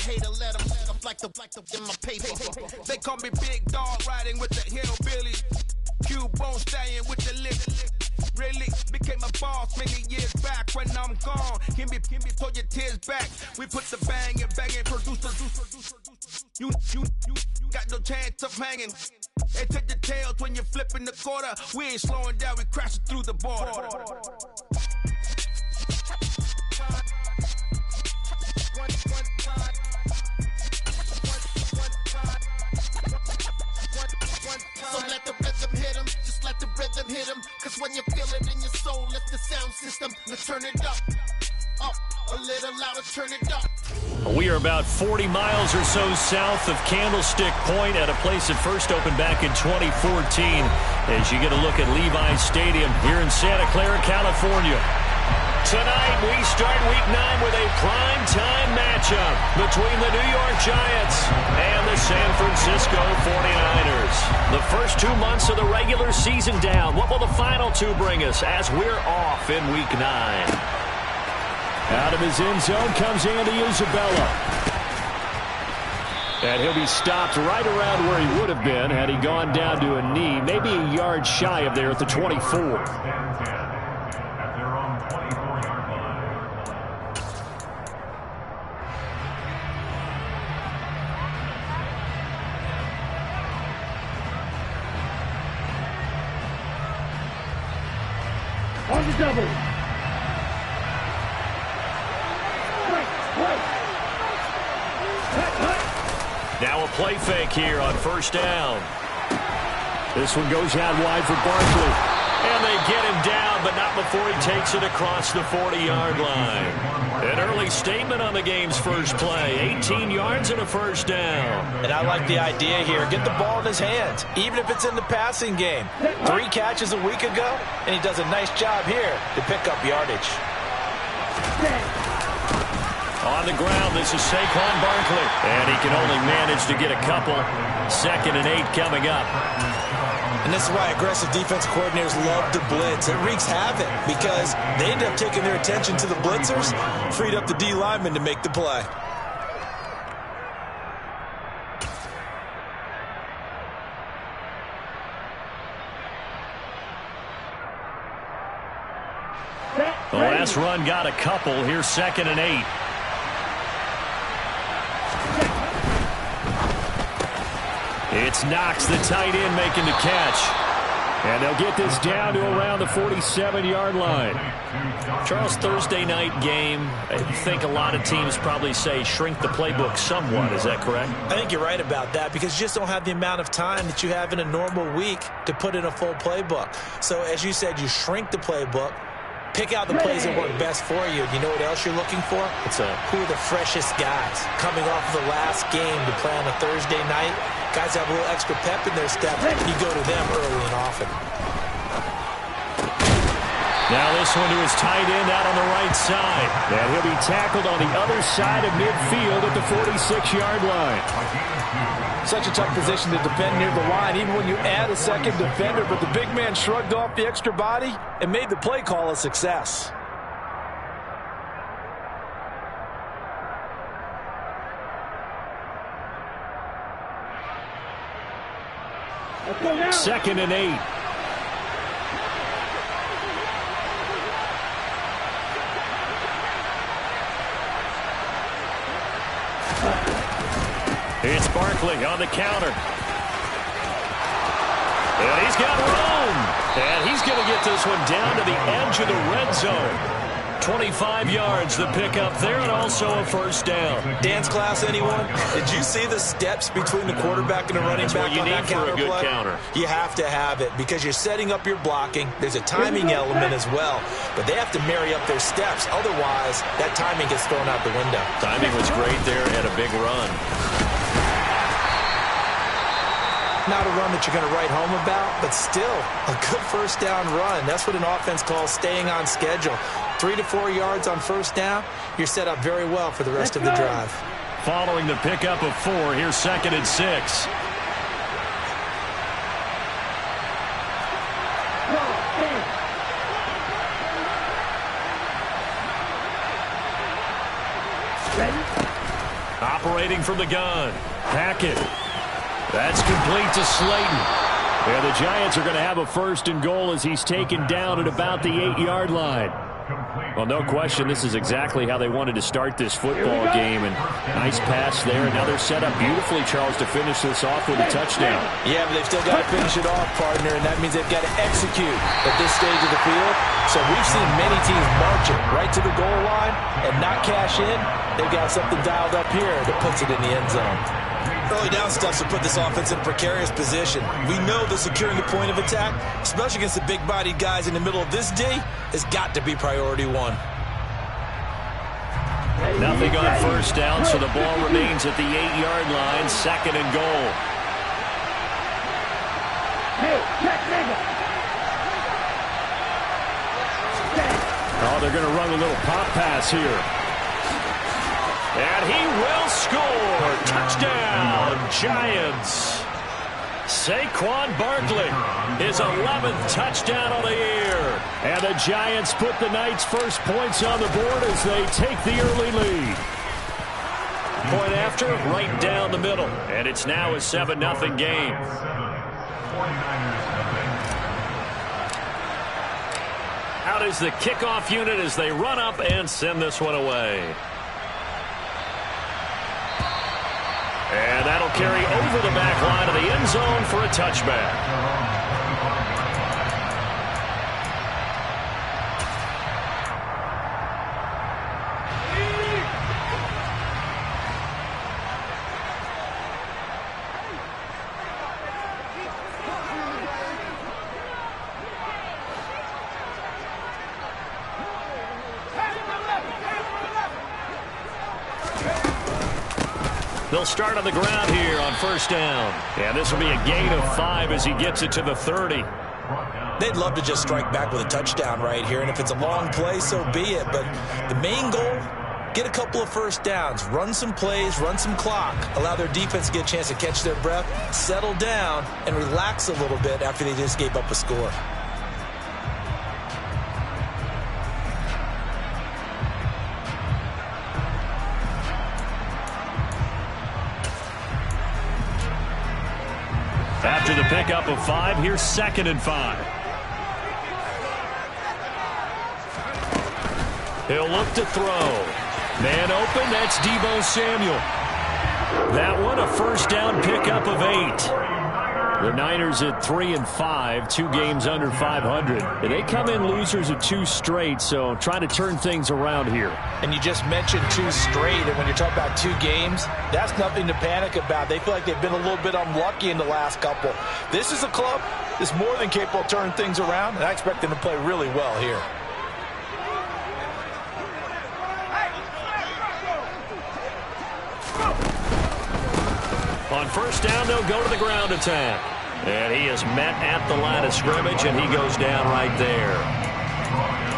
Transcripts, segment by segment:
hater, let him up like the in my paper. They call me Big Dog, riding with the hillbillies. Cubone staying with the lip. Really became a boss many years back. When I'm gone, give me pull your tears back. We put the bang and producer. You got no chance of hanging. They take the tails when you're flipping the quarter. We ain't slowing down, we crashing through the border. So let the rhythm hit him, just let the rhythm hit him. Cause when you feel it in your soul, lift the sound system. Now turn it up, a little louder, turn it up. We are about 40 miles or so south of Candlestick Point at a place that first opened back in 2014 as you get a look at Levi's Stadium here in Santa Clara, California. Tonight, we start Week 9 with a primetime matchup between the New York Giants and the San Francisco 49ers. The first 2 months of the regular season down. What will the final two bring us as we're off in Week 9? Out of his end zone comes Andy Isabella. And he'll be stopped right around where he would have been had he gone down to a knee, maybe a yard shy of there at the 24. On the double. Now a play fake here on first down. This one goes out wide for Barkley. And they get him down, but not before he takes it across the 40-yard line. An early statement on the game's first play. 18 yards and a first down. And I like the idea here. Get the ball in his hands, even if it's in the passing game. 3 catches a week ago, and he does a nice job here to pick up yardage. On the ground, this is Saquon Barkley. And he can only manage to get a couple. 2nd and 8 coming up. And this is why aggressive defense coordinators love to blitz. It wreaks havoc because they end up taking their attention to the blitzers, freed up the D lineman to make the play. The last run got a couple. Here's 2nd and 8. It's Knox, the tight end, making the catch. And they'll get this down to around the 47-yard line. Charles, Thursday night game, I think a lot of teams probably say shrink the playbook somewhat. Is that correct? I think you're right about that because you just don't have the amount of time that you have in a normal week to put in a full playbook. So as you said, you shrink the playbook. Pick out the plays that work best for you. You know what else you're looking for? Who are the freshest guys coming off of the last game to play on a Thursday night? Guys have a little extra pep in their step. You go to them early and often. Now this one to his tight end out on the right side. And he'll be tackled on the other side of midfield at the 46-yard line. Such a tough position to defend near the line, even when you add a second defender. But the big man shrugged off the extra body and made the play call a success. Second and 8. It's Barkley on the counter. And he's got room. And he's going to get this one down to the edge of the red zone. 25 yards, the pickup there, and also a first down. Dance class, anyone? Did you see the steps between the quarterback and the running back on that counter play? That's what you need for a good counter. You have to have it because you're setting up your blocking. There's a timing element as well, but they have to marry up their steps. Otherwise, that timing gets thrown out the window. Timing was great there and a big run. Not a run that you're going to write home about, but still a good first down run. That's what an offense calls staying on schedule. 3 to 4 yards on first down, you're set up very well for the rest of the drive. Following the pickup of 4, here's 2nd and 6. Operating from the gun. Hackett. That's complete to Slayton. And the Giants are going to have a 1st and goal as he's taken down at about the 8-yard line. Well, no question, this is exactly how they wanted to start this football game. And nice pass there. And now they're set up beautifully, Charles, to finish this off with a touchdown. Yeah, but they've still got to finish it off, partner, and that means they've got to execute at this stage of the field. So we've seen many teams march it right to the goal line and not cash in. They've got something dialed up here that puts it in the end zone. Early down stuff to put this offense in a precarious position. We know that securing the point of attack, especially against the big-bodied guys in the middle of this D, has got to be priority one. Nothing on 1st down, so the ball remains at the 8-yard line, 2nd and goal. Oh, they're going to run a little pop pass here. And he will score. Touchdown, Giants. Saquon Barkley, his 11th touchdown of the year. And the Giants put the night's first points on the board as they take the early lead. Point after, right down the middle. And it's now a 7-0 game. Out is the kickoff unit as they run up and send this one away. And that'll carry over the back line of the end zone for a touchback. They'll start on the ground here on 1st down. And this will be a gain of 5 as he gets it to the 30. They'd love to just strike back with a touchdown right here, and if it's a long play, so be it. But the main goal, get a couple of 1st downs, run some plays, run some clock, allow their defense to get a chance to catch their breath, settle down, and relax a little bit after they just gave up a score. After the pickup of 5, here's 2nd and 5. He'll look to throw. Man open, that's Deebo Samuel. That one, a 1st down pickup of 8. The Niners at 3-5, 2 games under 500. And they come in losers of 2 straight, so trying to turn things around here. And you just mentioned 2 straight, and when you're talking about 2 games, that's nothing to panic about. They feel like they've been a little bit unlucky in the last couple. This is a club that's more than capable of turning things around, and I expect them to play really well here. On 1st down, they'll go to the ground attack. And he is met at the line of scrimmage, and he goes down right there.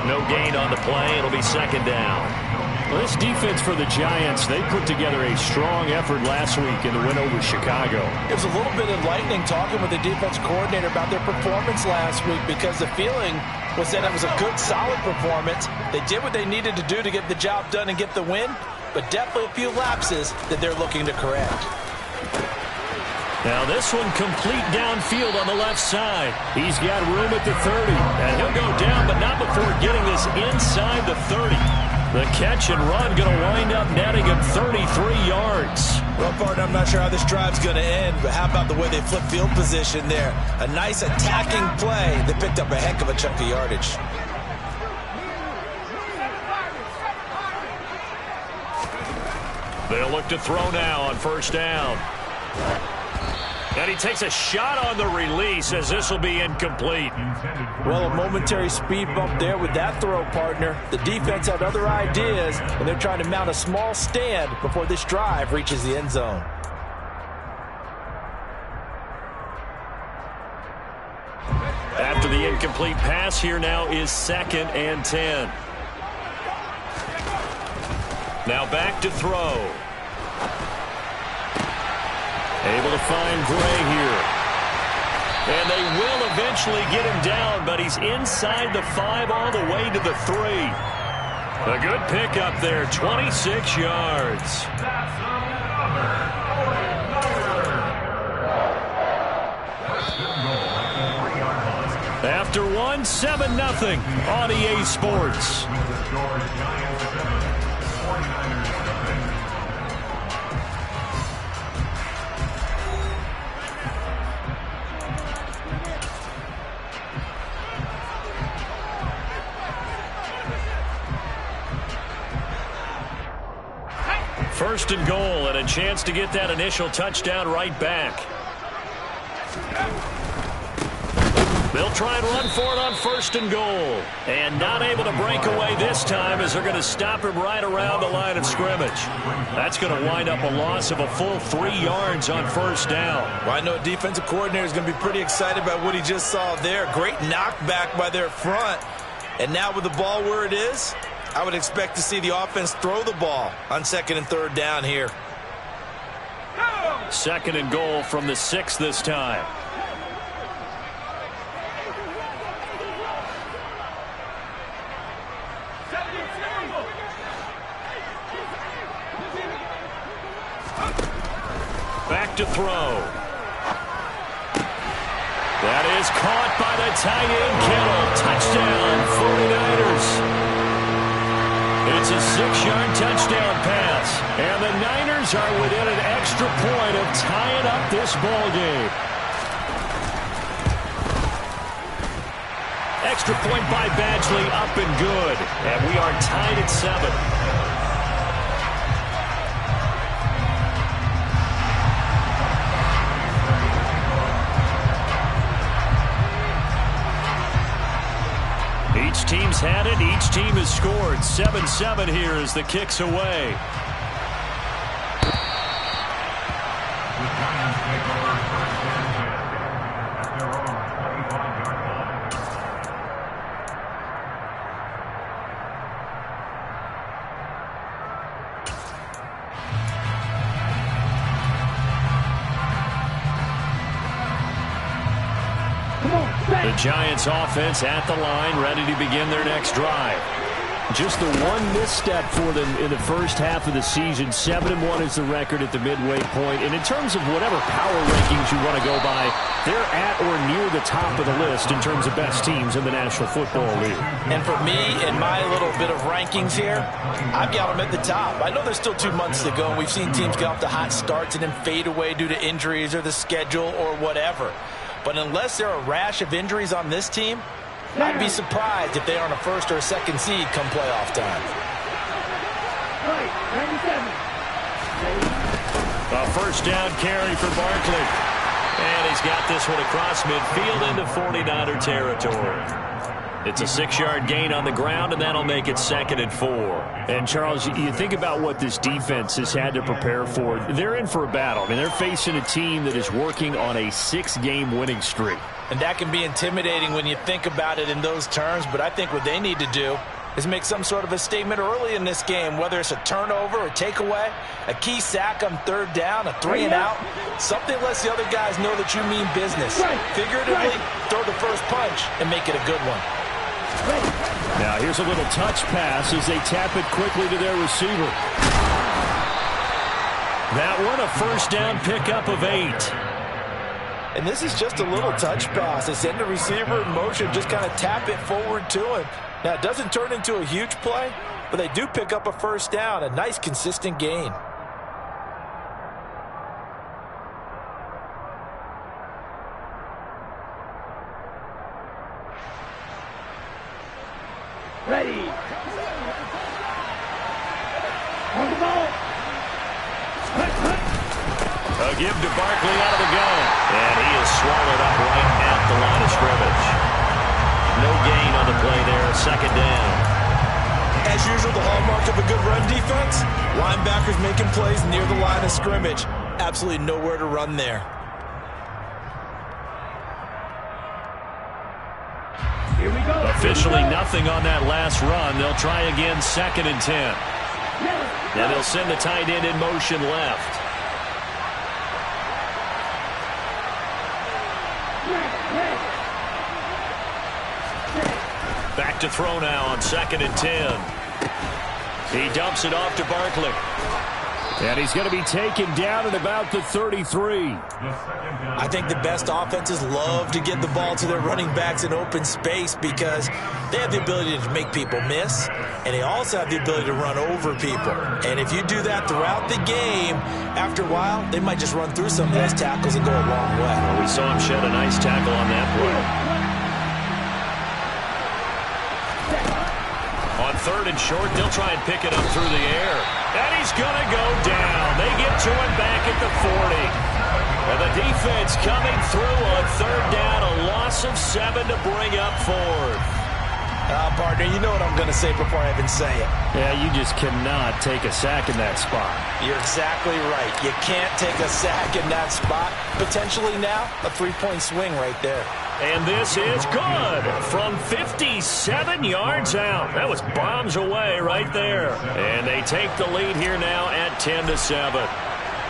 No gain on the play. It'll be 2nd down. Well, this defense for the Giants, they put together a strong effort last week in the win over Chicago. It was a little bit enlightening talking with the defense coordinator about their performance last week, because the feeling was that it was a good, solid performance. They did what they needed to do to get the job done and get the win, but definitely a few lapses that they're looking to correct. Now this one complete downfield on the left side. He's got room at the 30. And he'll go down, but not before getting this inside the 30. The catch and run going to wind up netting him 33 yards. Well, partner, I'm not sure how this drive's going to end, but how about the way they flip field position there? A nice attacking play that picked up a heck of a chunk of yardage. They'll look to throw now on 1st down. And he takes a shot on the release as this will be incomplete. Well, a momentary speed bump there with that throw, partner. The defense had other ideas, and they're trying to mount a small stand before this drive reaches the end zone. After the incomplete pass, here now is 2nd and 10. Now back to throw. Able to find Gray here. And they will eventually get him down, but he's inside the 5 all the way to the 3. A good pickup there, 26 yards. won 7-0 on EA Sports. First and goal, and a chance to get that initial touchdown right back. They'll try and run for it on first and goal. And not able to break away this time as they're going to stop him right around the line of scrimmage. That's going to wind up a loss of a full 3 yards on first down. Well, I know a defensive coordinator is going to be pretty excited about what he just saw there. Great knockback by their front. And now with the ball where it is, I would expect to see the offense throw the ball on second and third down here. Second and goal from the 6 this time. Back to throw. That is caught by the tight end, Kittle. Touchdown, 49ers. It's a 6-yard touchdown pass. And the Niners are within an extra point of tying up this ball game. Extra point by Badgley, up and good. And we are tied at 7. Each team's had it. Each team has scored. 7-7 here as the kick's away. The Giants offense at the line, ready to begin their next drive. Just the one misstep for them in the first half of the season. 7-1 is the record at the midway point. And in terms of whatever power rankings you want to go by, they're at or near the top of the list in terms of best teams in the National Football League. And for me, in my little bit of rankings here, I've got them at the top. I know there's still 2 months to go, and we've seen teams get off to hot starts and then fade away due to injuries or the schedule or whatever. But unless there are a rash of injuries on this team, I'd be surprised if they aren't a first or a second seed come playoff time. A first down carry for Barkley. And he's got this one across midfield into 49er territory. It's a 6-yard gain on the ground, and that'll make it 2nd and 4. And, Charles, you think about what this defense has had to prepare for. They're in for a battle. I mean, they're facing a team that is working on a 6-game winning streak. And that can be intimidating when you think about it in those terms, but I think what they need to do is make some sort of a statement early in this game, whether it's a turnover or takeaway, a key sack on third down, a 3-and-out, something lets the other guys know that you mean business. Figuratively, throw the first punch and make it a good one. Now here's a little touch pass as they tap it quickly to their receiver. That one, a first down pickup of 8. And this is just a little touch pass. They send the receiver in motion, just kind of tap it forward to him. Now it doesn't turn into a huge play, but they do pick up a first down, a nice consistent gain. Ready. On the ball. A give to Barkley out of the gun. And he is swallowed up right at the line of scrimmage. No gain on the play there. 2nd down. As usual, the hallmark of a good run defense, linebackers making plays near the line of scrimmage. Absolutely nowhere to run there. Here we go. Officially nothing on that last run. They'll try again 2nd and 10. And they'll send the tight end in motion left. Back to throw now on 2nd and 10. He dumps it off to Barkley. And he's going to be taken down at about the 33. I think the best offenses love to get the ball to their running backs in open space because they have the ability to make people miss, and they also have the ability to run over people. And if you do that throughout the game, after a while, they might just run through some of those tackles and go a long way. Well, we saw him shed a nice tackle on that play. On 3rd and short, they'll try and pick it up through the air. And he's going to go down. They get to him back at the 40. And the defense coming through on 3rd down. A loss of 7 to bring up 4th. Partner, you know what I'm going to say before I even say it. Yeah, you just cannot take a sack in that spot. You're exactly right. You can't take a sack in that spot. Potentially now, a 3-point swing right there. And this is good from 57 yards out. That was bombs away right there. And they take the lead here now at 10-7.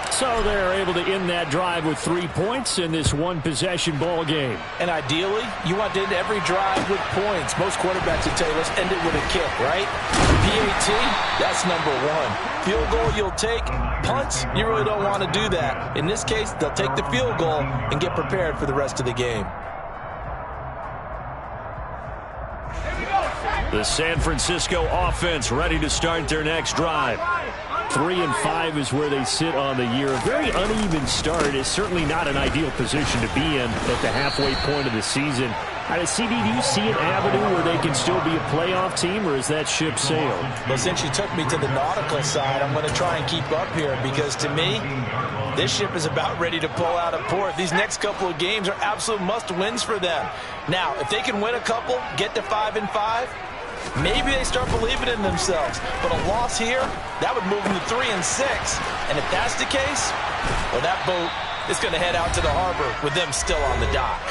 So they're able to end that drive with 3 points in this one-possession ball game. And ideally, you want to end every drive with points. Most quarterbacks would tell you, let's end it with a kick, right? PAT, that's number 1. Field goal you'll take. Punts, you really don't want to do that. In this case, they'll take the field goal and get prepared for the rest of the game. The San Francisco offense ready to start their next drive. 3-5 is where they sit on the year. A very uneven start is certainly not an ideal position to be in at the halfway point of the season. CD, do you see an avenue where they can still be a playoff team, or is that ship sailed? Well, since you took me to the nautical side, I'm going to try and keep up here because, to me, this ship is about ready to pull out of port. These next couple of games are absolute must-wins for them. Now, if they can win a couple, get to 5-5, maybe they start believing in themselves. But a loss here, that would move them to 3-6. And if that's the case, well, that boat is going to head out to the harbor with them still on the dock.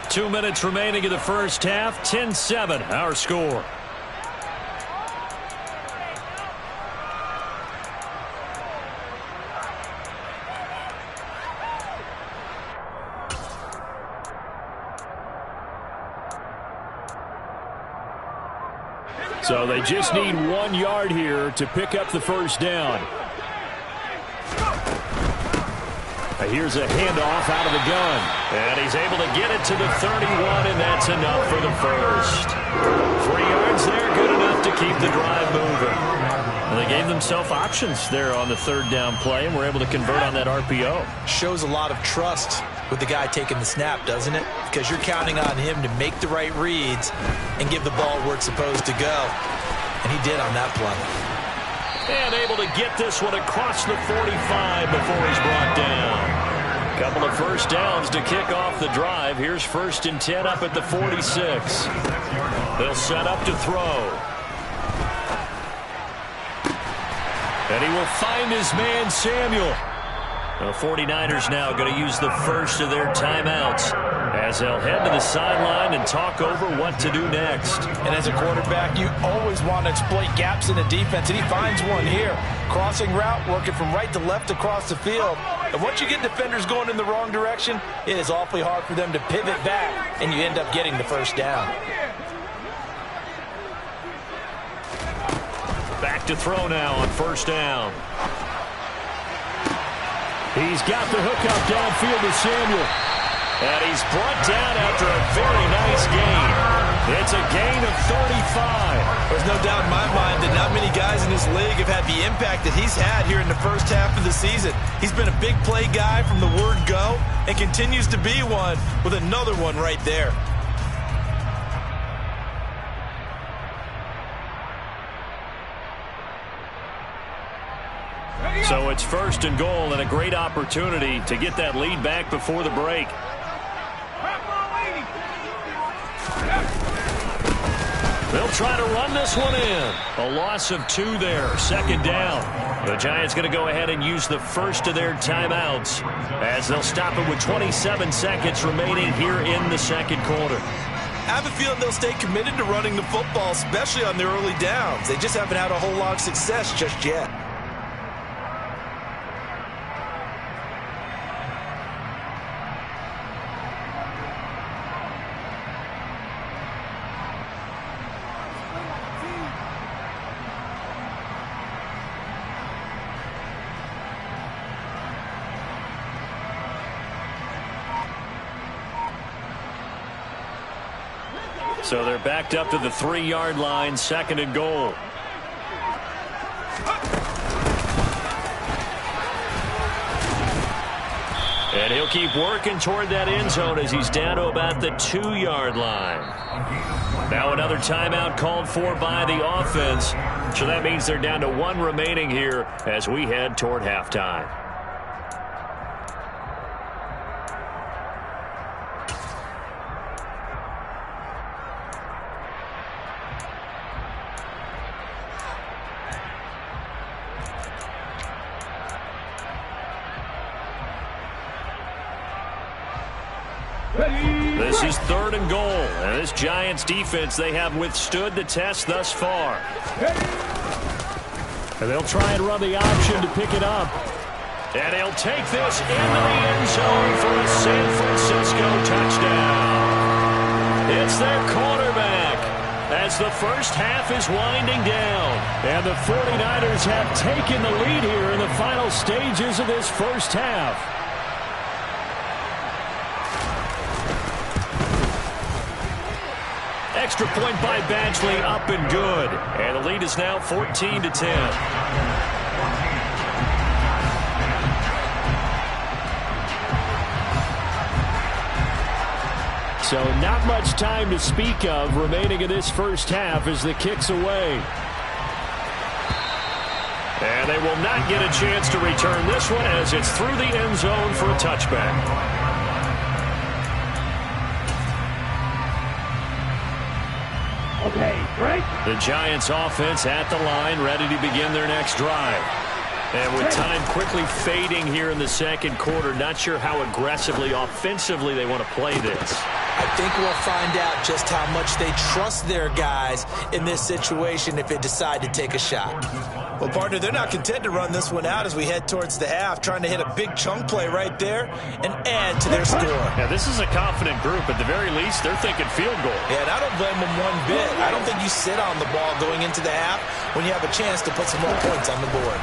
2 minutes remaining in the first half. 10-7, our score. So they just need 1 yard here to pick up the first down. Here's a handoff out of the gun. And he's able to get it to the 31, and that's enough for the first. 3 yards there, good enough to keep the drive moving. And they gave themselves options there on the 3rd down play, and were able to convert on that RPO. Shows a lot of trust with the guy taking the snap, doesn't it? Because you're counting on him to make the right reads and give the ball where it's supposed to go. And he did on that play. And able to get this one across the 45 before he's brought down. Couple of first downs to kick off the drive. Here's 1st and 10 up at the 46. They'll set up to throw. And he will find his man, Samuel. The 49ers now going to use the first of their timeouts as they'll head to the sideline and talk over what to do next. And as a quarterback, you always want to exploit gaps in the defense, and he finds one here. Crossing route, working from right to left across the field. And once you get defenders going in the wrong direction, it is awfully hard for them to pivot back, and you end up getting the first down. Back to throw now on 1st down. He's got the hookup downfield to Samuel. And he's brought down after a very nice gain. It's a gain of 35. There's no doubt in my mind that not many guys in this league have had the impact that he's had here in the first half of the season. He's been a big play guy from the word go and continues to be one with another one right there. So it's 1st and goal and a great opportunity to get that lead back before the break. They'll try to run this one in. A loss of 2 there. 2nd down. The Giants going to go ahead and use the first of their timeouts as they'll stop it with 27 seconds remaining here in the 2nd quarter. I have a feeling they'll stay committed to running the football, especially on their early downs. They just haven't had a whole lot of success just yet. So they're backed up to the 3-yard line, 2nd and goal. And he'll keep working toward that end zone as he's down to about the 2-yard line. Now another timeout called for by the offense. So that means they're down to 1 remaining here as we head toward halftime. This is 3rd and goal, and this Giants defense, they have withstood the test thus far. And they'll try and run the option to pick it up. And he'll take this into the end zone for a San Francisco touchdown. It's their quarterback as the first half is winding down. And the 49ers have taken the lead here in the final stages of this first half. Extra point by Badgley, up and good. And the lead is now 14-10. So not much time to speak of remaining in this first half as the kick's away. And they will not get a chance to return this one as it's through the end zone for a touchback. Okay, break. The Giants offense at the line, ready to begin their next drive. And with time quickly fading here in the second quarter, not sure how aggressively, offensively they want to play this. I think we'll find out just how much they trust their guys in this situation if they decide to take a shot. Well, partner, they're not content to run this one out as we head towards the half, trying to hit a big chunk play right there and add to their score. Yeah, this is a confident group. At the very least, they're thinking field goal. Yeah, and I don't blame them one bit. I don't think you sit on the ball going into the half when you have a chance to put some more points on the board.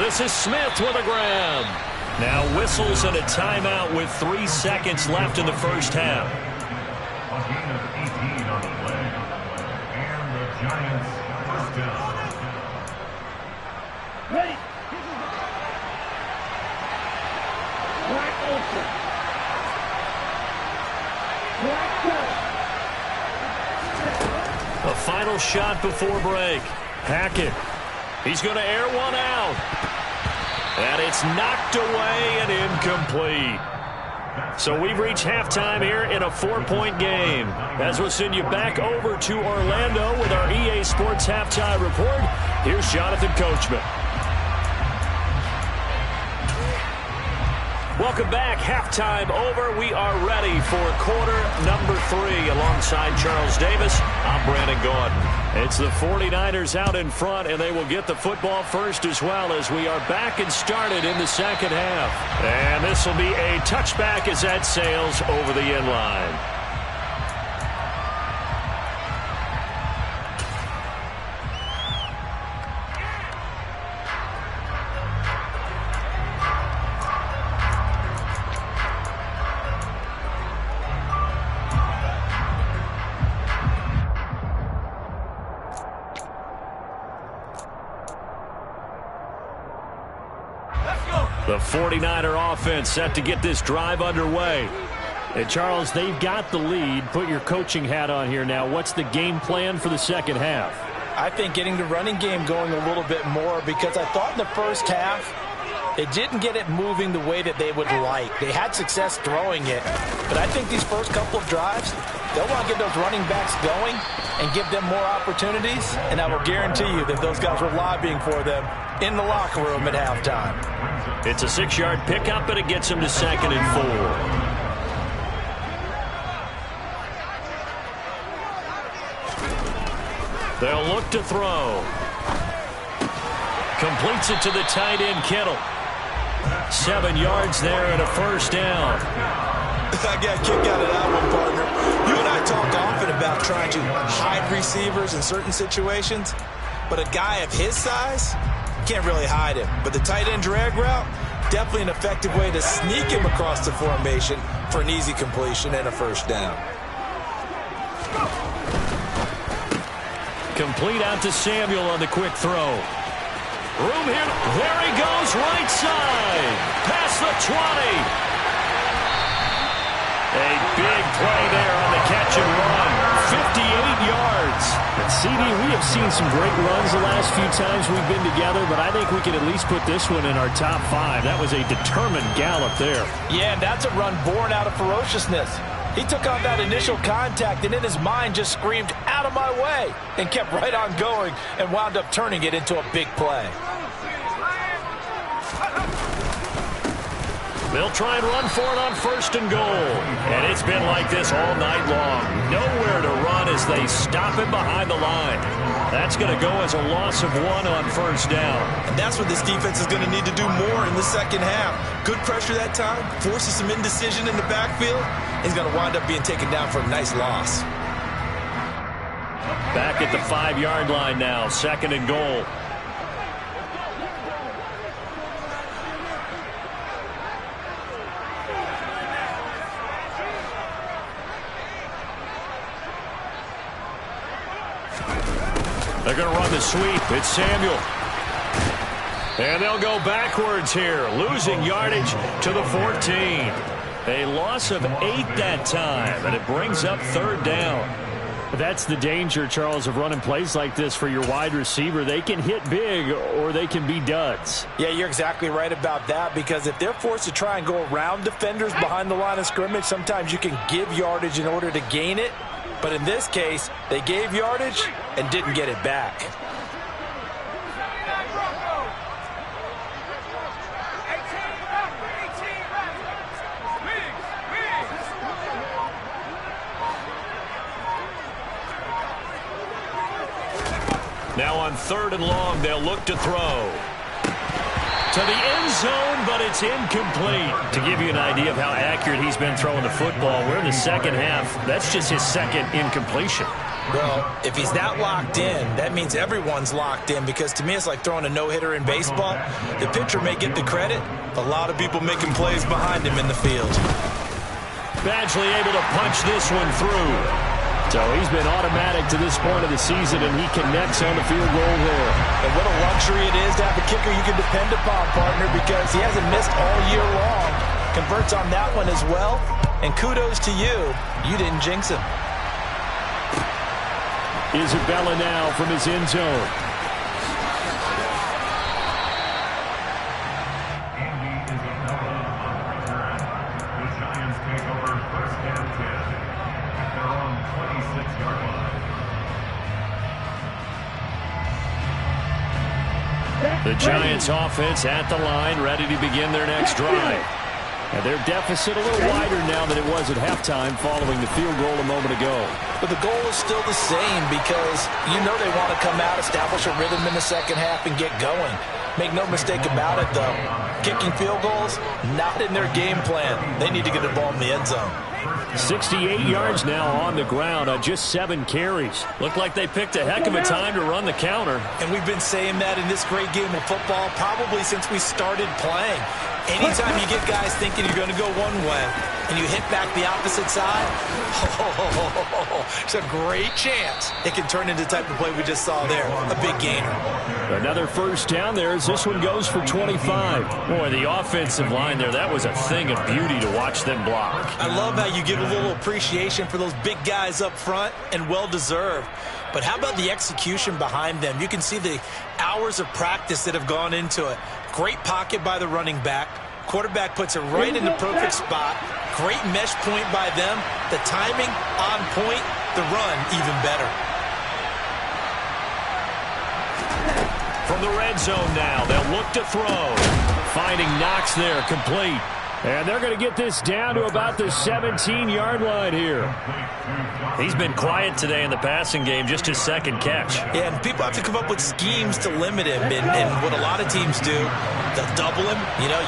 This is Smith with a grab. Now whistles and a timeout with 3 seconds left in the first half. A gain of 18 on the play. And the Giants first down. Ready. Black Ultra. Black A final shot before break. Hackett. He's going to air one out. And it's knocked away and incomplete. So we've reached halftime here in a 4-point game. As we'll send you back over to Orlando with our EA Sports Halftime Report, here's Jonathan Coachman. Welcome back. Halftime over. We are ready for quarter number 3 alongside Charles Davis. I'm Brandon Gordon. It's the 49ers out in front, and they will get the football first as well as we are back and started in the second half. And this will be a touchback as that sails over the end line. The 49er offense set to get this drive underway. And Charles, they've got the lead. Put your coaching hat on here now. What's the game plan for the second half? I think getting the running game going a little bit more because I thought in the first half they didn't get it moving the way that they would like. They had success throwing it, but I think these first couple of drives, they'll want to get those running backs going and give them more opportunities, and I will guarantee you that those guys were lobbying for them in the locker room at halftime. It's a 6-yard pickup, but it gets them to 2nd and 4. They'll look to throw. Completes it to the tight end, Kittle. 7 yards there and a first down. I got a kick out of that one, partner. You and I talk often about trying to hide receivers in certain situations, but a guy of his size can't really hide him. But the tight end drag route, definitely an effective way to sneak him across the formation, for an easy completion and a first down. Complete out to Samuel on the quick throw. Room here. There he goes, right side. Past the 20. A big play there on the catch and run. 58 yards. And CD, we have seen some great runs the last few times we've been together, but I think we can at least put this one in our top 5. That was a determined gallop there. Yeah, and that's a run born out of ferociousness. He took on that initial contact and in his mind just screamed, "Out of my way," and kept right on going and wound up turning it into a big play. They'll try and run for it on 1st and goal. And it's been like this all night long. Nowhere to run as they stop him behind the line. That's going to go as a loss of 1 on 1st down. And that's what this defense is going to need to do more in the second half. Good pressure that time, forces some indecision in the backfield. He's going to wind up being taken down for a nice loss. Back at the 5-yard line now, 2nd and goal. They're going to run the sweep. It's Samuel. And they'll go backwards here, losing yardage to the 14. A loss of 8 that time, and it brings up 3rd down. That's the danger, Charles, of running plays like this for your wide receiver. They can hit big or they can be duds. Yeah, you're exactly right about that, because if they're forced to try and go around defenders behind the line of scrimmage, sometimes you can give yardage in order to gain it. But in this case, they gave yardage and didn't get it back. Now on 3rd and long, they'll look to throw. To the end zone, but it's incomplete. To give you an idea of how accurate he's been throwing the football, we're in the second half. That's just his 2nd incompletion. Well, if he's that locked in, that means everyone's locked in, because to me it's like throwing a no-hitter in baseball. The pitcher may get the credit. A lot of people making plays behind him in the field. Badgley able to punch this one through. So he's been automatic to this point of the season, and he connects on the field goal there. And what a luxury it is to have a kicker you can depend upon, partner, because he hasn't missed all year long. Converts on that one as well. And kudos to you. You didn't jinx him. Isabella now from his end zone. The Giants take over 1st and 10 at their own 26-yard line. The Giants offense at the line, ready to begin their next drive. And their deficit a little wider now than it was at halftime following the field goal a moment ago. But the goal is still the same, because you know they want to come out, establish a rhythm in the second half, and get going. Make no mistake about it, though. Kicking field goals, not in their game plan. They need to get the ball in the end zone. 68 yards now on the ground on just 7 carries. Looked like they picked a heck of a time to run the counter. And we've been saying that in this great game of football probably since we started playing. Anytime you get guys thinking you're going to go one way and you hit back the opposite side, it's a great chance it can turn into the type of play we just saw there, a big gainer. Another 1st down there as this one goes for 25. Boy, the offensive line there, that was a thing of beauty to watch them block. I love how you give a little appreciation for those big guys up front, and well-deserved. But how about the execution behind them? You can see the hours of practice that have gone into it. Great pocket by the running back. Quarterback puts it right in the perfect spot. Great mesh point by them. The timing on point. The run even better. From the red zone now, they'll look to throw. Finding Knox there, complete. And they're going to get this down to about the 17-yard line here. He's been quiet today in the passing game, just his 2nd catch. Yeah, and people have to come up with schemes to limit him. And what a lot of teams do, they'll double him,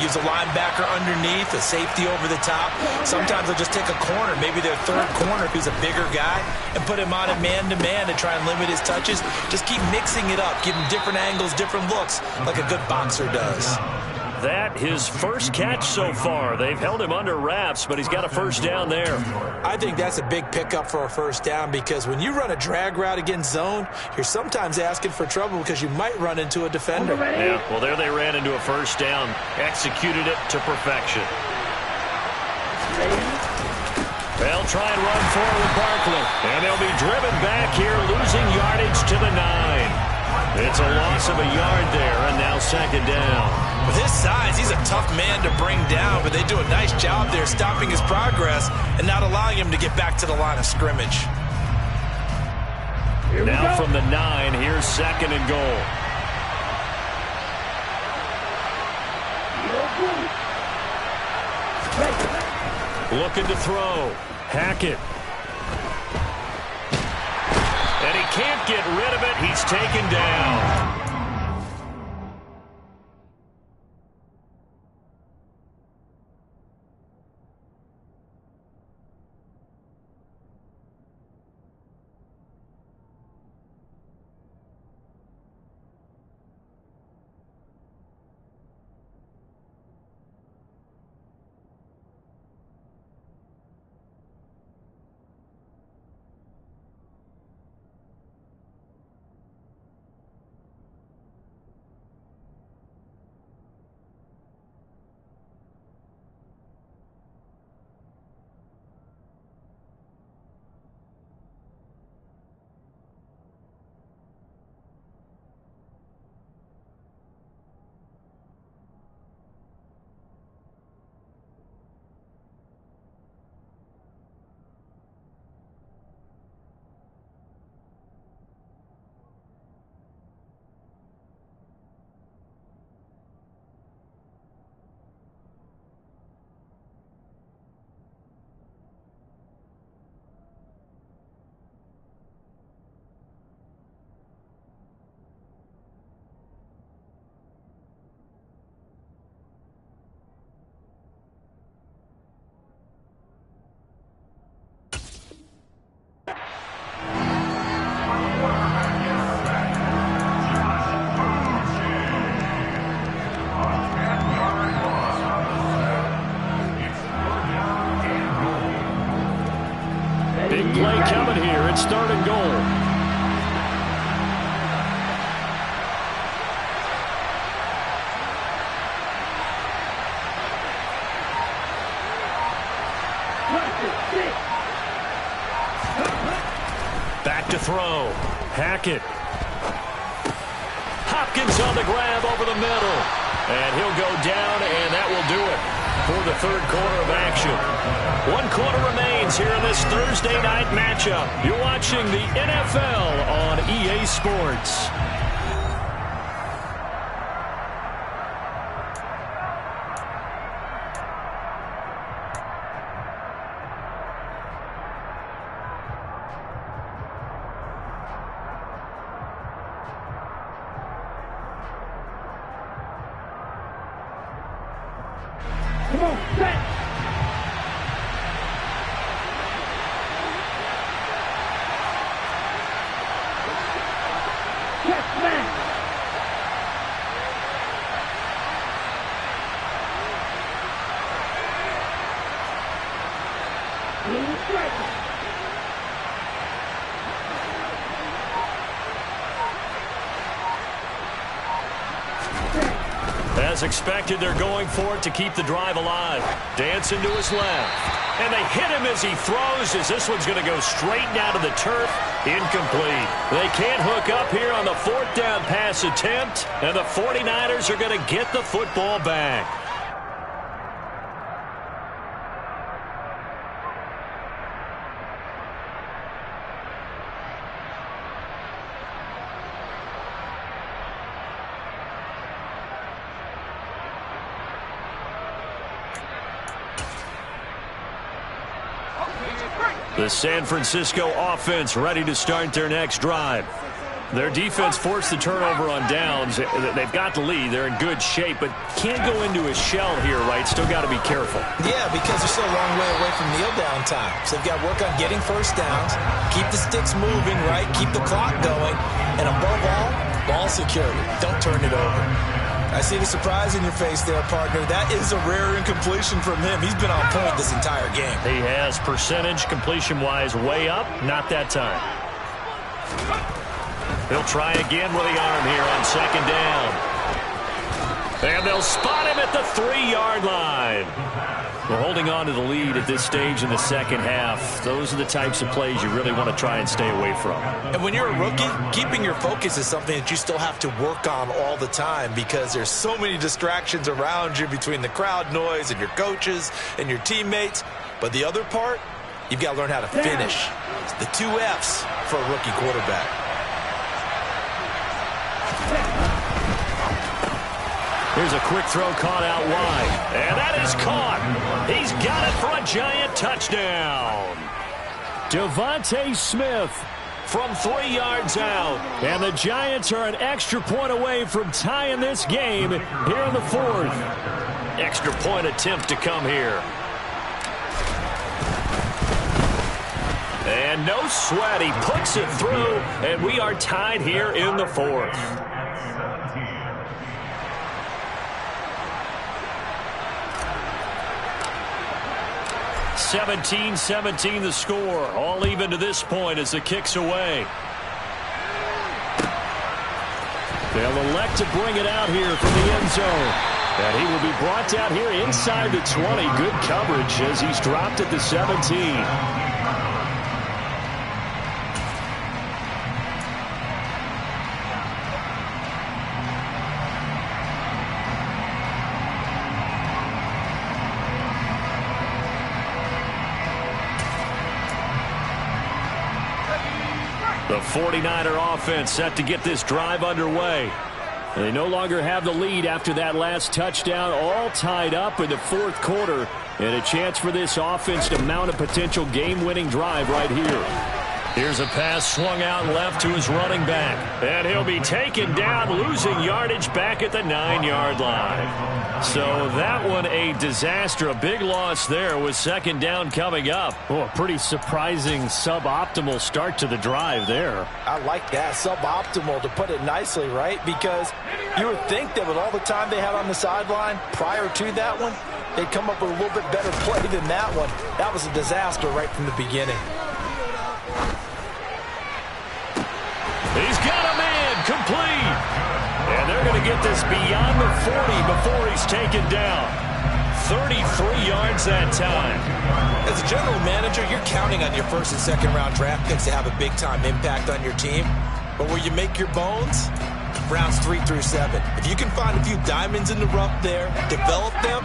use a linebacker underneath, a safety over the top. Sometimes they'll just take a corner, maybe their 3rd corner who's a bigger guy, and put him on a man-to-man to try and limit his touches. Just keep mixing it up, give him different angles, different looks, like a good boxer does. that his first catch so far. They've held him under wraps, but he's got a first down there. I think that's a big pickup for a first down because when you run a drag route against zone, you're sometimes asking for trouble because you might run into a defender. Yeah, well, there they ran into a first down, executed it to perfection. They'll try and run forward with Barkley, and they'll be driven back here, losing yardage to the 9. It's a loss of a yard there, and now second down. With his size, he's a tough man to bring down, but they do a nice job there stopping his progress and not allowing him to get back to the line of scrimmage. Now from the 9, here's second and goal. Looking to throw. Hackett. And he can't get rid of it. He's taken down. Play coming here. It's third and goal. Back to throw. Hackett. Hopkins on the grab over the middle. And he'll go down, and that will do it for the third quarter of action. 1 quarter remains here in this Thursday night matchup. You're watching the NFL on EA Sports. Come on, set! Yes, man! As expected, they're going for it to keep the drive alive. Dancing to his left. And they hit him as he throws, as this one's going to go straight down to the turf. Incomplete. They can't hook up here on the fourth down pass attempt, and the 49ers are going to get the football back. The San Francisco offense ready to start their next drive. Their defense forced the turnover on downs. They've got the lead. They're in good shape, but can't go into a shell here, right? Still got to be careful. Yeah, because they're still a long way away from kneel down time. So they've got to work on getting first downs, keep the sticks moving, right? Keep the clock going. And above all, ball security. Don't turn it over. I see the surprise in your face there, partner. That is a rare incompletion from him. He's been on point this entire game. He has percentage completion-wise way up. Not that time. He'll try again with the arm here on second down. And they'll spot him at the 3-yard line. We're holding on to the lead at this stage in the second half. Those are the types of plays you really want to try and stay away from. And when you're a rookie, keeping your focus is something that you still have to work on all the time because there's so many distractions around you between the crowd noise and your coaches and your teammates. But the other part, you've got to learn how to finish. It's the 2 F's for a rookie quarterback. Here's a quick throw caught out wide. And that is caught. He's got it for a Giant touchdown. Devontae Smith from 3 yards out. And the Giants are an extra point away from tying this game here in the 4th. Extra point attempt to come here. And no sweat. He puts it through. And we are tied here in the 4th. 17-17 the score. All even to this point as the kick's away. They'll elect to bring it out here from the end zone. And he will be brought down here inside the 20. Good coverage as he's dropped at the 17. The 49er offense set to get this drive underway. They no longer have the lead after that last touchdown, all tied up in the 4th quarter, and a chance for this offense to mount a potential game-winning drive right here. Here's a pass swung out left to his running back, and he'll be taken down, losing yardage back at the 9-yard line. So that one a disaster, a big loss there with second down coming up. Oh, a pretty surprising suboptimal start to the drive there. I like that, suboptimal, to put it nicely, right? Because you would think that with all the time they had on the sideline prior to that one, they'd come up with a little bit better play than that one. That was a disaster right from the beginning. He's got a man complete. And they're going to get this beyond the 40 before he's taken down. 33 yards that time. As a general manager, you're counting on your first and second round draft picks to have a big-time impact on your team. But where you make your bones, rounds 3 through 7. If you can find a few diamonds in the rough there, develop them,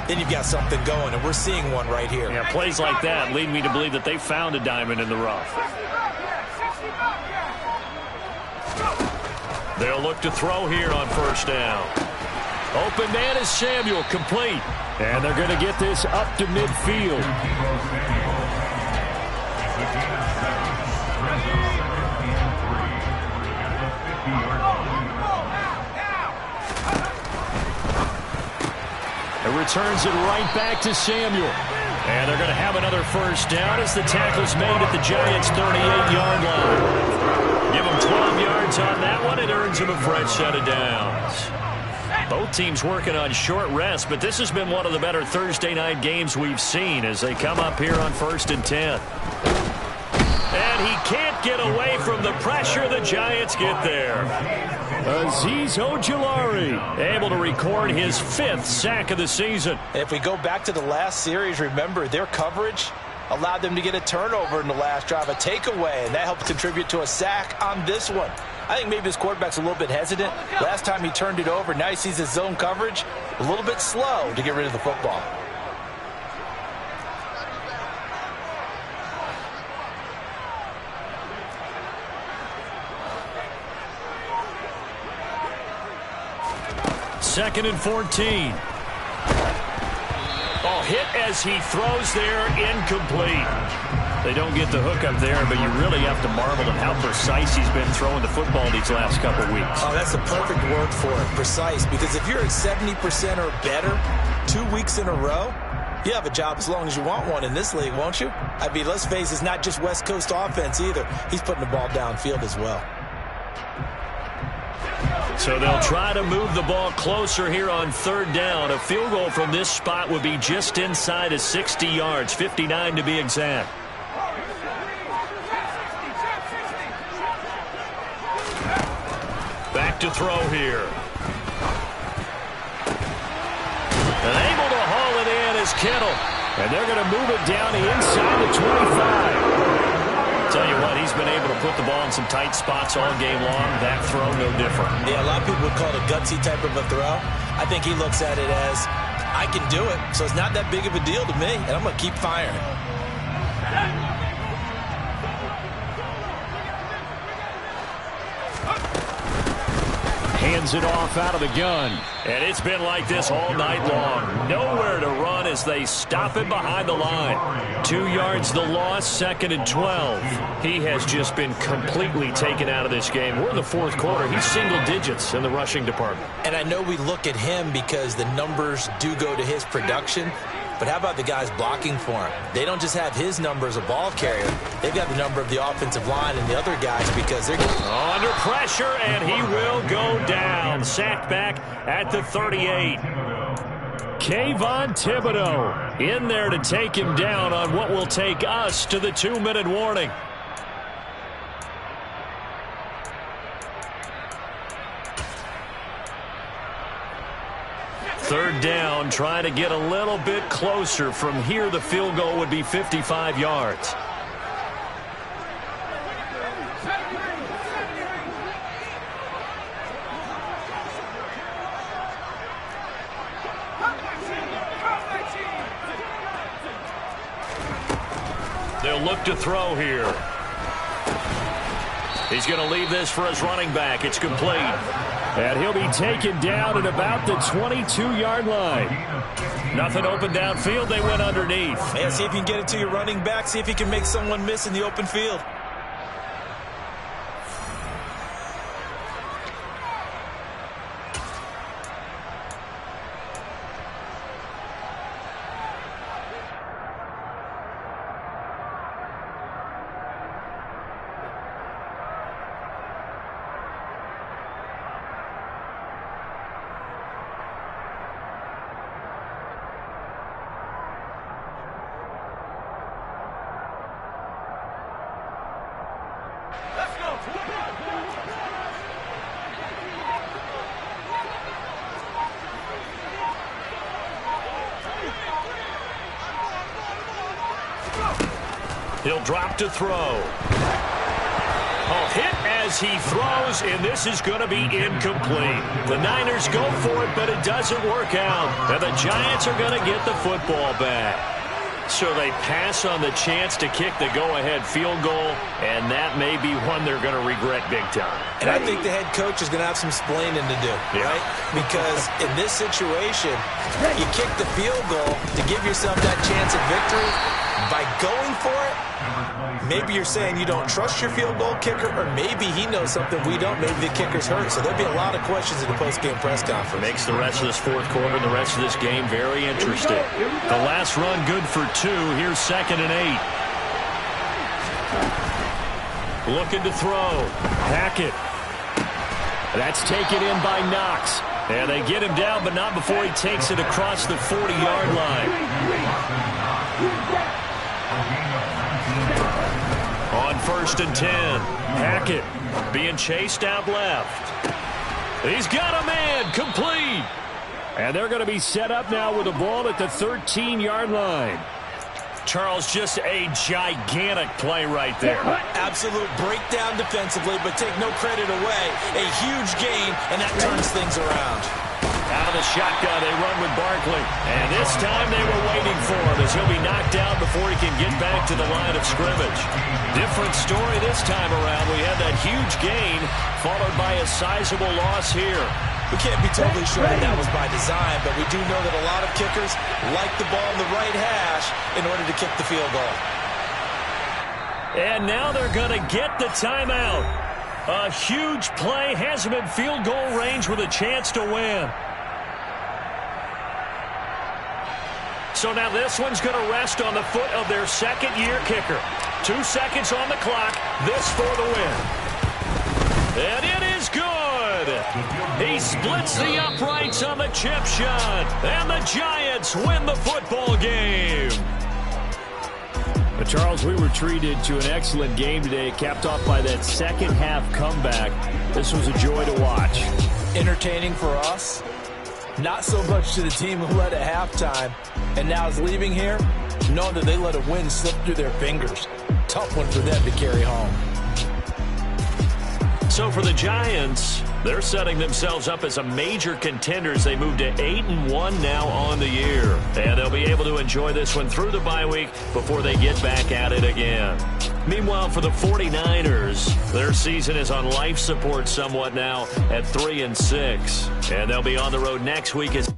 then you've got something going, and we're seeing one right here. Yeah, plays like that lead me to believe that they found a diamond in the rough. They'll look to throw here on first down. Open man is Samuel, complete. And they're going to get this up to midfield. It returns it right back to Samuel. And they're going to have another first down as the tackle's made at the Giants' 38-yard line. Give them 12 yards on that one. It earns them a fresh set of downs. Both teams working on short rest, but this has been one of the better Thursday night games we've seen as they come up here on 1st and 10. And he can't get away from the pressure. The Giants get there. Azeez Ojulari able to record his 5th sack of the season. If we go back to the last series, remember their coverage allowed them to get a turnover in the last drive, a takeaway, and that helped contribute to a sack on this one. I think maybe his quarterback's a little bit hesitant. Last time he turned it over, now he sees his zone coverage a little bit slow to get rid of the football. Second and 14. Oh, hit as he throws there, incomplete. They don't get the hook up there, but you really have to marvel at how precise he's been throwing the football these last couple weeks. Oh, that's the perfect word for it, precise, because if you're at 70% or better 2 weeks in a row, you have a job as long as you want one in this league, won't you? I mean, let's face it, it's not just West Coast offense either. He's putting the ball downfield as well. So they'll try to move the ball closer here on third down. A field goal from this spot would be just inside of 60 yards, 59 to be exact. Back to throw here. And able to haul it in is Kittle. And they're going to move it down the inside the 25. Tell you what, he's been able to put the ball in some tight spots all game long. That throw, no different. Yeah, a lot of people would call it a gutsy type of a throw. I think he looks at it as, I can do it, so it's not that big of a deal to me, and I'm going to keep firing. Hands it off out of the gun. And it's been like this all night long. Nowhere to run as they stop him behind the line. 2 yards the loss, 2nd and 12. He has just been completely taken out of this game. We're in the fourth quarter. He's single digits in the rushing department. And I know we look at him because the numbers do go to his production. But how about the guys blocking for him? They don't just have his number as a ball carrier. They've got the number of the offensive line and the other guys because they're under pressure, and he will go down. Sacked back at the 38. Kayvon Thibodeau in there to take him down on what will take us to the 2-minute warning. Third down, trying to get a little bit closer. From here, the field goal would be 55 yards. They'll look to throw here. He's going to leave this for his running back. It's complete. And he'll be taken down at about the 22-yard line. Nothing open downfield. They went underneath. Yeah, see if you can get it to your running back. See if you can make someone miss in the open field. He'll drop to throw. Oh, hit as he throws, and this is going to be incomplete. The Niners go for it, but it doesn't work out. And the Giants are going to get the football back. So they pass on the chance to kick the go-ahead field goal, and that may be one they're going to regret big time. And I think the head coach is going to have some splaining to do, right? Because in this situation, you kick the field goal to give yourself that chance at victory. By going for it, maybe you're saying you don't trust your field goal kicker, or maybe he knows something we don't. Maybe the kicker's hurt. So there'll be a lot of questions in the post-game press conference. Makes the rest of this fourth quarter and the rest of this game very interesting. The last run good for 2. Here's 2nd and 8. Looking to throw. Hackett. That's taken in by Knox. And they get him down, but not before he takes it across the 40-yard line. On 1st and 10, Hackett being chased out left. He's got a man, complete. And they're going to be set up now with the ball at the 13-yard line. Charles, just a gigantic play right there. Absolute breakdown defensively, but take no credit away. A huge gain, and that turns things around. Out of the shotgun, they run with Barkley. And this time they were waiting for him as he'll be knocked down before he can get back to the line of scrimmage. Different story this time around. We had that huge gain followed by a sizable loss here. We can't be totally sure that was by design, but we do know that a lot of kickers like the ball in the right hash in order to kick the field goal. And now they're going to get the timeout. A huge play has him in field goal range with a chance to win. So now this one's going to rest on the foot of their second-year kicker. 2 seconds on the clock. This for the win. And it is good. He splits the uprights on the chip shot, and the Giants win the football game. But Charles, we were treated to an excellent game today, capped off by that second half comeback. This was a joy to watch. Entertaining for us, not so much to the team who led at halftime and now is leaving here, knowing that they let a win slip through their fingers. Tough one for them to carry home. So for the Giants, they're setting themselves up as a major contender as they move to 8-1 now on the year. And they'll be able to enjoy this one through the bye week before they get back at it again. Meanwhile, for the 49ers, their season is on life support somewhat now at 3-6. And they'll be on the road next week as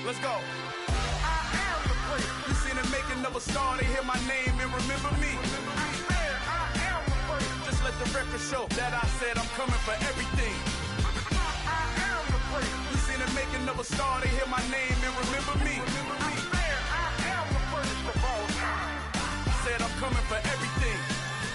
Let's go. I am the great. You seen the making of a star, they hear my name and remember me. I am the great. Just let the record show that I said I'm coming for everything. I am the great. You seen the making of a star, they hear my name and remember me. I am the greatest of all time. I said I'm coming for everything.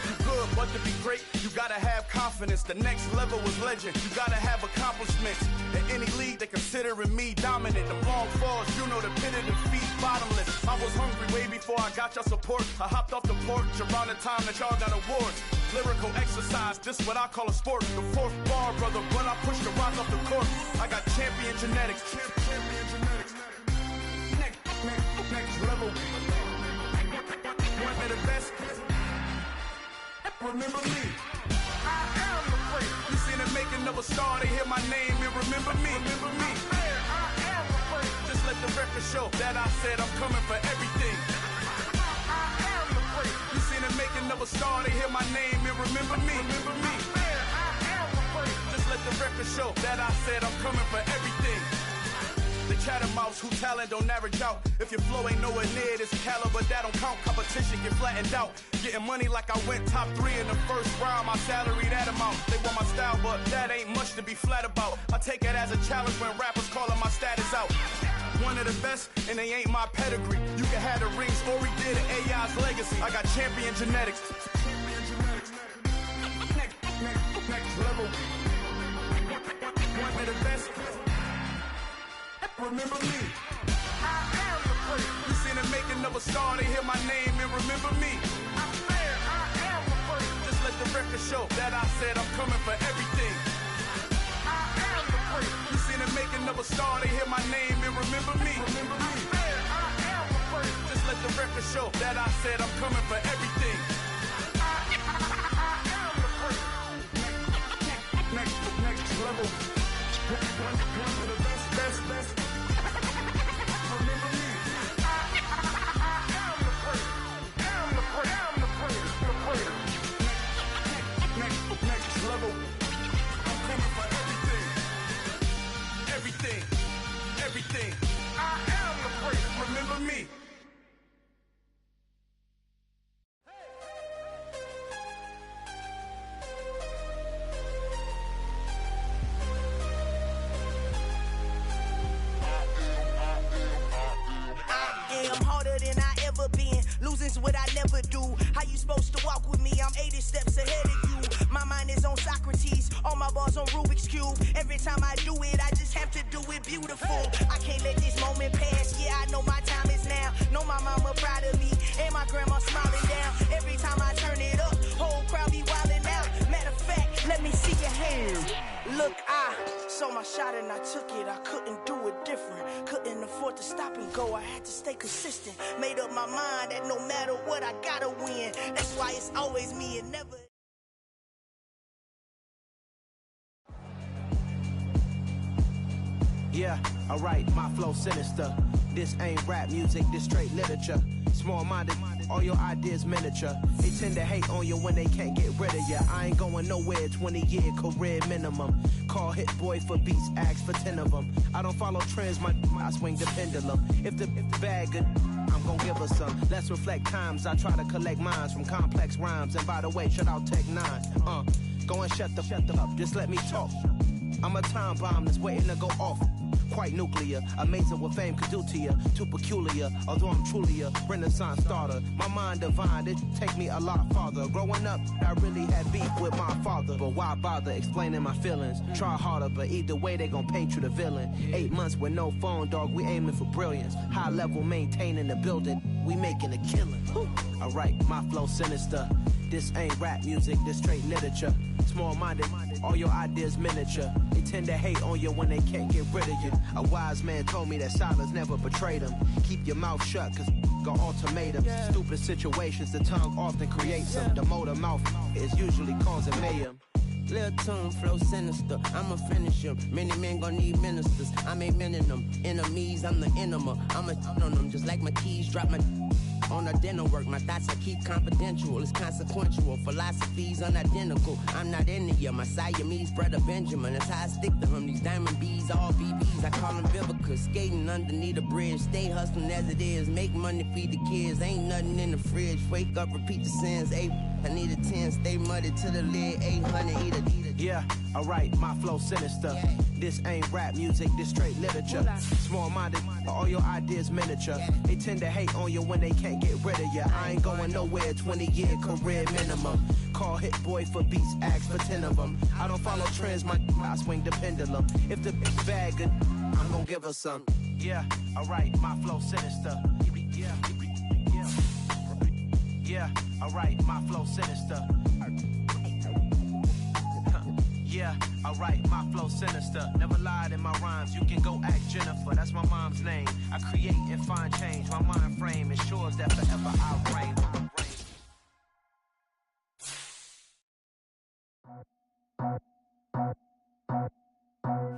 You good, but to be great, you gotta have confidence. The next level was legend. You gotta have accomplishments. In any league, they considering me dominant. The long falls, you know the pit of defeat, bottomless. I was hungry way before I got your support. I hopped off the porch around the time that y'all got awards. Lyrical exercise, this what I call a sport. The fourth bar, brother, when I push the rock off the court. I got champion genetics. Champion genetics. Next level. One of the best. Remember me. I am the great. You seen the making of a star, they hear my name and remember me. Remember me. I am the great. Just let the record show that I said I'm coming for everything. I am the great. You seen the making of a star, they hear my name and remember me. Remember me. I am the great. Just let the record show that I said I'm coming for everything. The chattermouths who talent don't average out. If your flow ain't nowhere near this caliber, that don't count. Competition get flattened out. Getting money like I went top 3 in the first round. My salary that amount. They want my style, but that ain't much to be flat about. I take it as a challenge when rappers calling my status out. One of the best, and they ain't my pedigree. You can have the rings, or we did it, AI's legacy. I got champion genetics. Next level. One of the best. Remember me. I am the great. You seen the making of a star, they hear my name and remember me. I am the great. Just let the record show that I said I'm coming for everything. I am the great. You seen the making of a star, they hear my name and remember me. Remember me. I am the great. Just let the record show that I said I'm coming for everything. I am the great. Next level. One of the best. Everything. I am the great. Remember me. I am harder than I ever been. Losing's what I never do. How you supposed to walk with me? I'm 80 steps ahead of you. My mind is on Socrates. All my bars on Rubik's Cube. Every time I do it, I just have to do it beautiful. I can't let this moment pass. Yeah, I know my time is now. Know my mama proud of me. And my grandma smiling down. Every time I turn it up, whole crowd be wildin' out. Matter of fact, let me see your hands. Look, I saw my shot and I took it. I couldn't do it different. Couldn't afford to stop and go. I had to stay consistent. Made up my mind that no matter what, I gotta win. That's why it's always me and never. Yeah, alright, my flow sinister. This ain't rap music, this straight literature. Small-minded, all your ideas miniature. They tend to hate on you when they can't get rid of you. I ain't going nowhere, 20-year career minimum. Call Hit Boy for beats, ask for 10 of them. I don't follow trends, I swing the pendulum. If the bag good, I'm gon' give her some. Let's reflect times. I try to collect minds from complex rhymes. And by the way, shout out Tech 9. Go and shut the up. Just let me talk. I'm a time bomb that's waiting to go off. Quite nuclear, amazing what fame could do to you. Too peculiar, although I'm truly a renaissance starter. My mind divine, it take me a lot farther. Growing up, I really had beef with my father. But why bother explaining my feelings? Try harder, but either way they gon' paint you the villain. 8 months with no phone, dog, we aiming for brilliance. High level maintaining the building, we making a killing. Alright, my flow sinister. This ain't rap music, this straight literature. Small-minded, all your ideas miniature. They tend to hate on you when they can't get rid of you. A wise man told me that silence never betrayed him. Keep your mouth shut, cause got ultimatums. Stupid situations, the tongue often creates them. The motor mouth is usually causing mayhem. Lil' tune, flow sinister, I'ma finish him. Many men gon' need ministers, I'm aiming them. Enemies, I'm the enema. I'ma on them, just like my keys, drop my on a dinner work. My thoughts I keep confidential, it's consequential. Philosophies unidentical, I'm not into you. My Siamese brother Benjamin, that's how I stick to him. These diamond bees, all BBs, I call them Vivica. Skating underneath a bridge, stay hustling as it is. Make money, feed the kids, ain't nothing in the fridge. Wake up, repeat the sins, I need a 10, stay muddy to the lid, 800, eat a. Yeah, alright, my flow sinister. This ain't rap music, this straight literature. Small-minded, all your ideas miniature. They tend to hate on you when they can't get rid of you. I ain't going nowhere, 20-year career minimum. Call Hit Boy for beats, ask for 10 of them. I don't follow trends, I swing the pendulum. If the bitch bad good, I'm gon' give her some. Yeah, alright, my flow sinister. Yeah, alright, my flow sinister. Yeah, alright, my flow sinister. Never lied in my rhymes, you can go ask Jennifer. That's my mom's name. I create and find change. My mind frame ensures that forever I reign.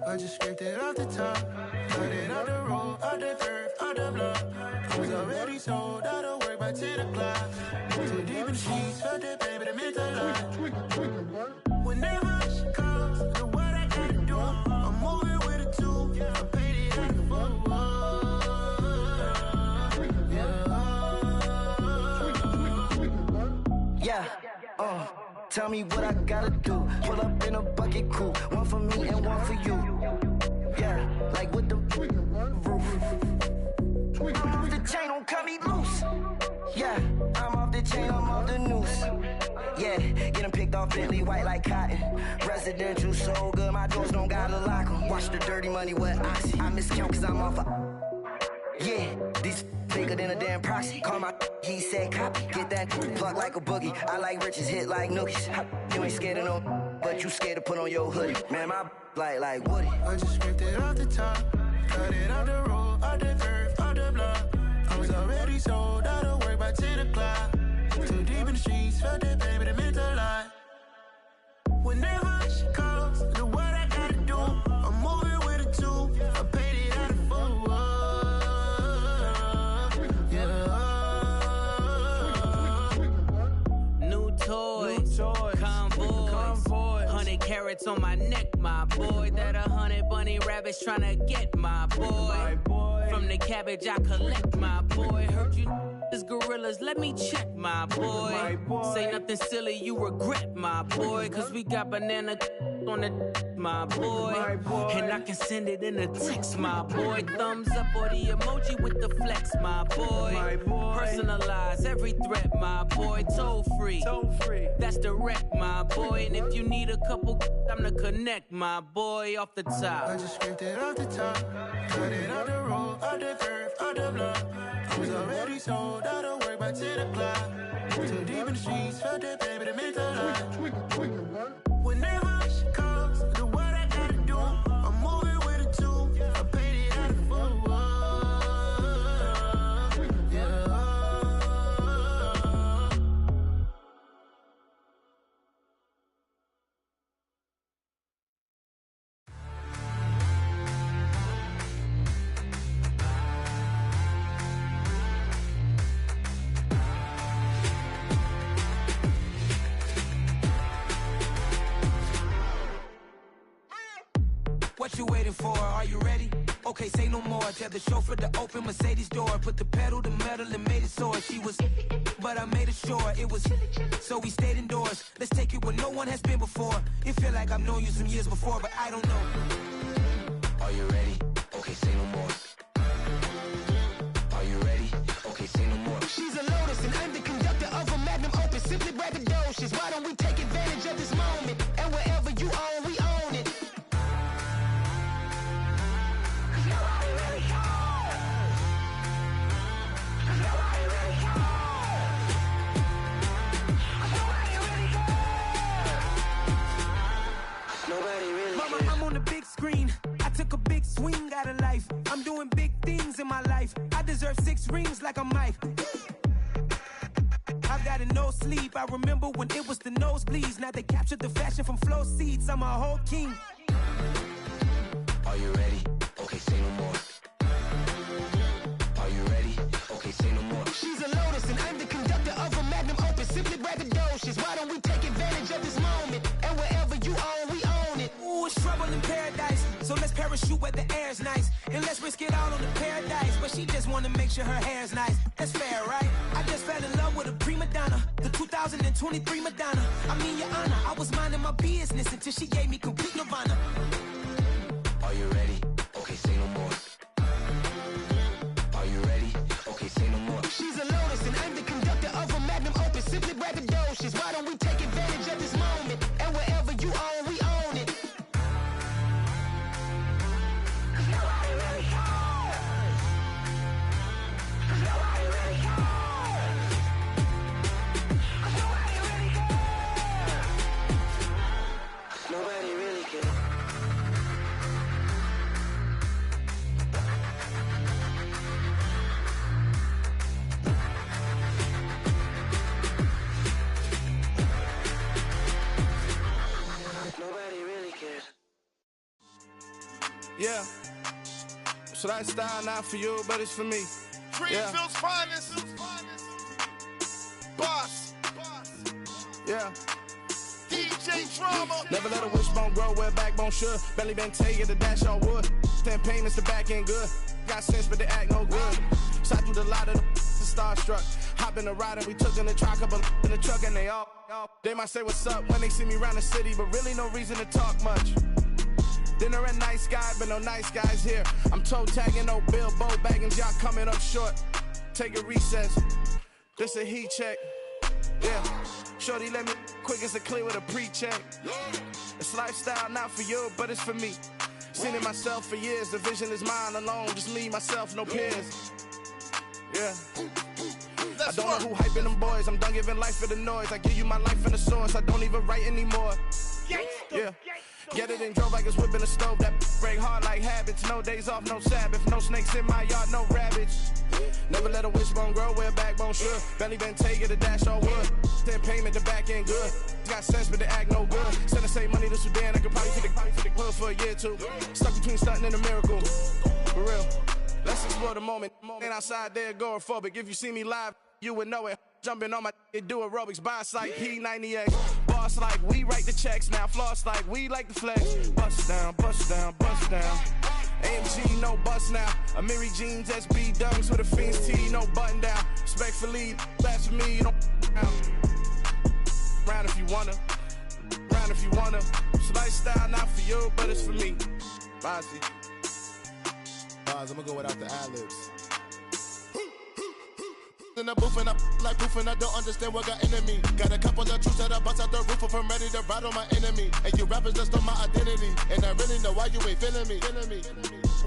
I just scraped it off the top, cut it out the road, out the turf, out the block. I was already sold, out of work by 10 o'clock. Too deep in the sheets, felt that baby, the mental lie. Whenever she calls, the what I gotta do, I'm moving with a two, I paid it out the full. Yeah, tell me what I gotta do. Pull up in a bucket crew, one for me and one for you. Yeah, like with the roof. I'm off the chain, don't cut me loose. Yeah, I'm off the chain, I'm off the noose. Yeah, getting picked off Bentley white like cotton. Residential so good, my doors don't gotta lock 'em. Watch the dirty money with oxy. I miscount cause I'm off yeah, these bigger than a damn proxy. Call my he said copy. Get that pluck like a boogie. I like riches, hit like nookies. You ain't scared of no, but you scared to put on your hoodie. Man, my like Woody. I just scraped it off the top, cut it out the road, out the turf, out the block. I was already sold, out of work by 10 o'clock. Too deep in the streets, felt that baby, the mental lie. Whenever she calls, the what I gotta do, I'm moving with a two, I paid it out of full. New toys, convoy, 100 carats on my neck, my boy. That 100 bunny rabbits tryna get my boy. From the cabbage I collect, my boy. Heard you is gorillas, let me check, my boy. Say nothing silly, you regret, my boy. Cause we got banana on the my boy. And I can send it in a text, my boy. Thumbs up or the emoji with the flex, my boy. Personalize every threat, my boy. Toll free, that's direct, my boy. And if you need a couple, I'm to connect, my boy. Off the top, I just scraped it off the top, cut it out the road, out the turf, out the block. I was already sold, out of work by 10 o'clock. Too deep in the streets, felt that baby, the mental lie. Whenever she calls, the what I gotta do, I'm moving with a two, I paid it out of full. What you waiting for? Are you ready? Okay, say no more. Tell the chauffeur to open Mercedes door. Put the pedal to metal and made it soar. She was, but I made it sure it was. So we stayed indoors. Let's take it where no one has been before. It feel like I've known you some years before, but I don't know. Are you ready? Okay, say no more. Are you ready? Okay, say no more. She's a Lotus and I'm the conductor of a Magnum Opus. Simply braggadocious. Why don't we take advantage of this moment? And wherever you own, we own it. Mama, I'm on the big screen. I took a big swing out of life. I'm doing big things in my life. I deserve 6 rings like I'm Mike. I've got no sleep. I remember when it was the nosebleeds. Now they captured the fashion from flow seats. I'm a whole king. Are you ready? Okay, say no more. Are you ready? Okay, say no more. She's a Lotus and I'm the conductor of a Magnum Opus. Simply braggadocious. Why don't we take advantage of this moment? And wherever you own, we own it. Ooh, it's trouble in paradise. So let's parachute where the air's nice. And let's risk it all on the paradise. But she just wanna make sure her hair's nice. That's fair, right? I just fell in love with a prima donna. The 2023 Madonna. I mean, your honor, I was minding my business until she gave me complete nirvana. Are you ready? Okay, say no more. Are you ready? Okay, say no more. She's a Lotus and I'm the conductor of a Magnum Opus. Simply braggadocious. Why don't we take advantage of this moment? And wherever you own, we own it. Nobody really cares. Nobody really cares. Yeah. So that style not for you, but it's for me. Greenfield's finest. Boss. Yeah. DJ Drama. Never let a wishbone grow where a backbone should. Belly been take it to dash all wood. 10 payments to back end good. Got sense, but they act no good. Shot through the lot of the starstruck. Hop in the ride and we took in the truck, couple in the truck, and they all. They might say what's up when they see me around the city, but really no reason to talk much. Dinner a nice guy, but no nice guys here. I'm toe tagging, no Bilbo Baggins, y'all coming up short. Take a recess. This a heat check. Yeah. Shorty let me quick as a clear with a pre-check. It's lifestyle not for you, but it's for me. Seen it myself for years. The vision is mine alone. Just me, myself, no peers. Yeah. I don't know who hyping them boys. I'm done giving life for the noise. I give you my life in the source. I don't even write anymore. Yeah. Get it and drove like it's whipping a stove. That break hard like habits. No days off, no Sabbath. No snakes in my yard, no rabbits. Never let a wishbone grow where a backbone should. Belly been take it to dash all wood. 10 payment to back end good. Got sense, but they act no good. Send the same money to Sudan. I could probably take the hood for a year or two. Stuck between stunting and a miracle. For real. Let's explore the moment. Ain't outside there agoraphobic. If you see me live, you would know it. Jumping on my do aerobics, bias like P90X. Boss like we write the checks now. Floss like we like the flex. Bust down, bust down, bust down. AMG, no bust now. Amiri jeans, SB dunks with a Fiends T, no button down. Respectfully, blasphemy, you don't round if you wanna. Round if you wanna. So lifestyle not for you, but it's for me. Bossy. Bars, I'm gonna go without the ad-libs. In the booth and I like proof and I don't understand what got into me. Got a couple of truths that I bust out the roof if I'm ready to ride on my enemy. And you rappers just on my identity. And I really know why you ain't feeling me.